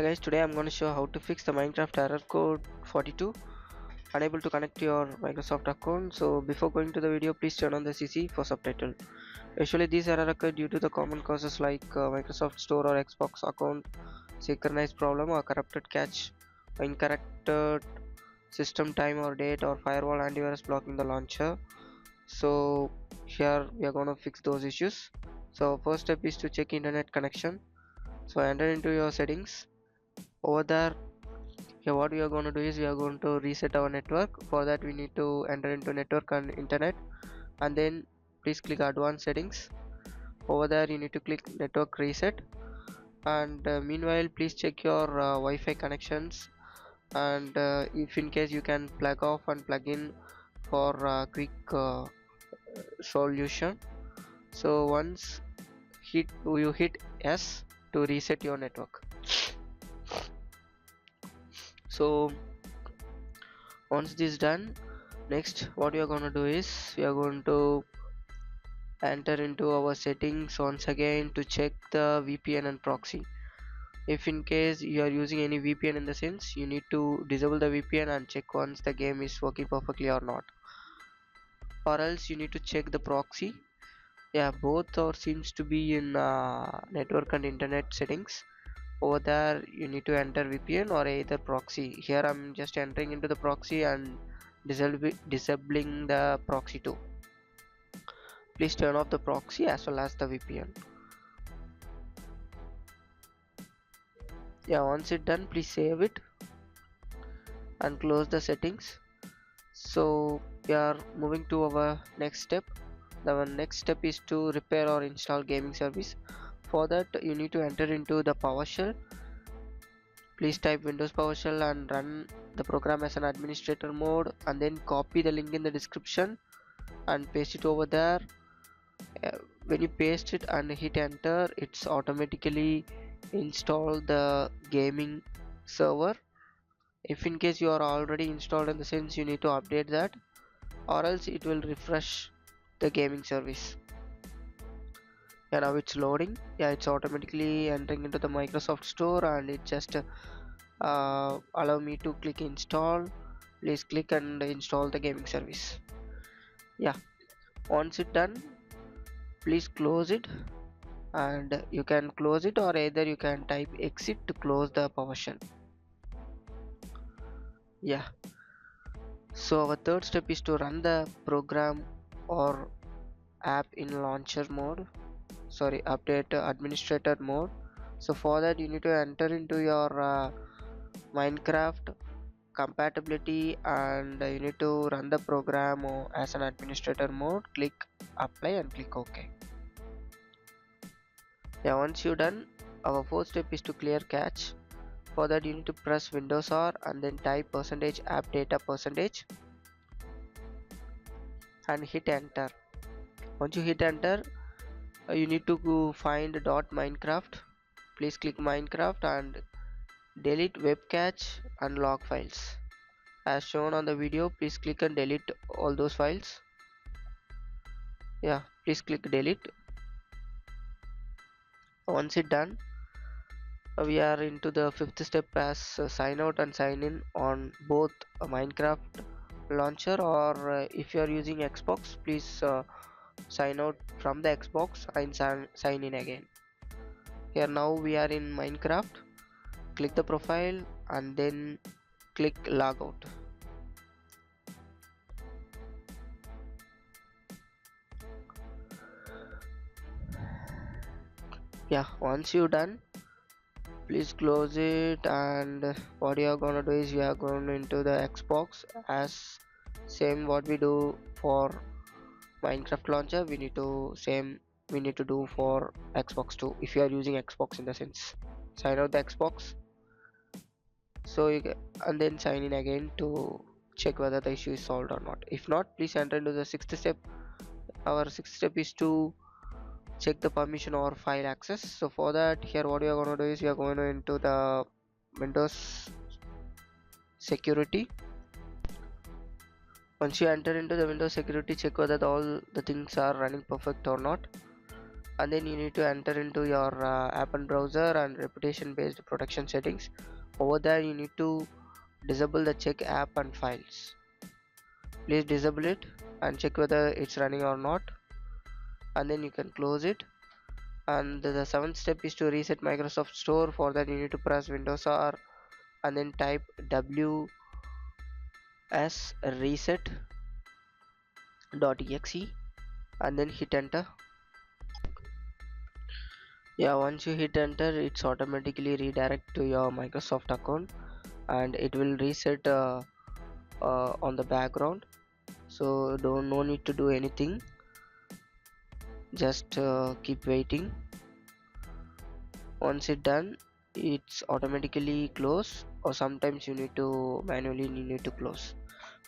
Hi guys, today I'm going to show how to fix the Minecraft error code 42 unable to connect to your Microsoft account. So before going to the video, please turn on the CC for subtitle. Usually these error occur due to the common causes like Microsoft Store or Xbox account synchronized problem or corrupted cache, incorrect system time or date, or firewall antivirus blocking the launcher. So here we are going to fix those issues. So first step is to check internet connection. So enter into your settings. Over there, here what we are going to do is we are going to reset our network. For that we need to enter into network and internet, and then please click advanced settings. Over there you need to click network reset, and meanwhile please check your Wi-Fi connections, and if in case you can plug off and plug in for quick solution. So once you hit S to reset your network. So once this done, next what we are going to do is we are going to enter into our settings once again to check the VPN and proxy. If in case you are using any VPN, in the sense you need to disable the VPN and check once the game is working perfectly or not, or else you need to check the proxy. Yeah, both or seems to be in network and internet settings. Over there you need to enter VPN or either proxy. Here I'm just entering into the proxy and disabling the proxy too. Please turn off the proxy as well as the VPN. Yeah, once it's done, please save it and close the settings. So we are moving to our next step. The next step is to repair or install gaming service. For that you need to enter into the PowerShell. Please type Windows PowerShell and run the program as an administrator mode, and then copy the link in the description and paste it over there. When you paste it and hit enter, it's automatically install the gaming server. If in case you are already installed, in the sense you need to update that, or else it will refresh the gaming service. Yeah, now it's loading. Yeah, it's automatically entering into the Microsoft Store, and it just allow me to click install. Please click and install the gaming service. Yeah, once it's done, please close it, and you can close it or either you can type exit to close the PowerShell. Yeah, so our third step is to run the program or app in launcher mode, sorry, update administrator mode. So for that you need to enter into your Minecraft compatibility, and you need to run the program as an administrator mode. Click apply and click OK. Yeah, once you're done, our fourth step is to clear cache. For that you need to press Windows R and then type %app data % and hit enter. Once you hit enter, you need to go find .minecraft. Please click Minecraft and delete web cache and log files. As shown on the video, please click and delete all those files. Yeah, please click delete. Once it's done, we are into the fifth step as sign out and sign in on both a Minecraft launcher, or if you are using Xbox, please sign out from the Xbox and sign in again. Here now we are in Minecraft. Click the profile and then click logout. Yeah, once you're done, please close it, and what you are gonna do is you are going into the Xbox as same what we do for Minecraft launcher. We need to do for Xbox too. If you are using Xbox, in the sense, sign out the Xbox, so and then sign in again to check whether the issue is solved or not. If not, please enter into the sixth step. Our sixth step is to check the permission or file access. So for that, here what we are going to do is we are going into the Windows security. Once you enter into the Windows security, check whether all the things are running perfect or not, and then you need to enter into your app and browser and reputation based protection settings. Over there you need to disable the check app and files. Please disable it and check whether it's running or not, and then you can close it. And the seventh step is to reset Microsoft Store. For that you need to press Windows R and then type ws reset.exe and then hit enter. Yeah, once you hit enter, it's automatically redirect to your Microsoft account and it will reset on the background. So no need to do anything, just keep waiting. Once it's done, it's automatically close, or sometimes you need to manually close.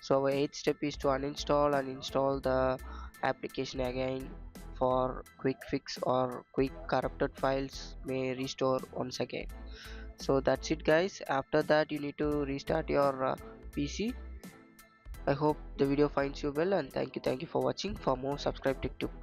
So our eighth step is to uninstall and install the application again for quick fix or quick corrupted files may restore once again. So that's it guys. After that you need to restart your PC. I hope the video finds you well, and thank you for watching. For more, subscribe TechTube.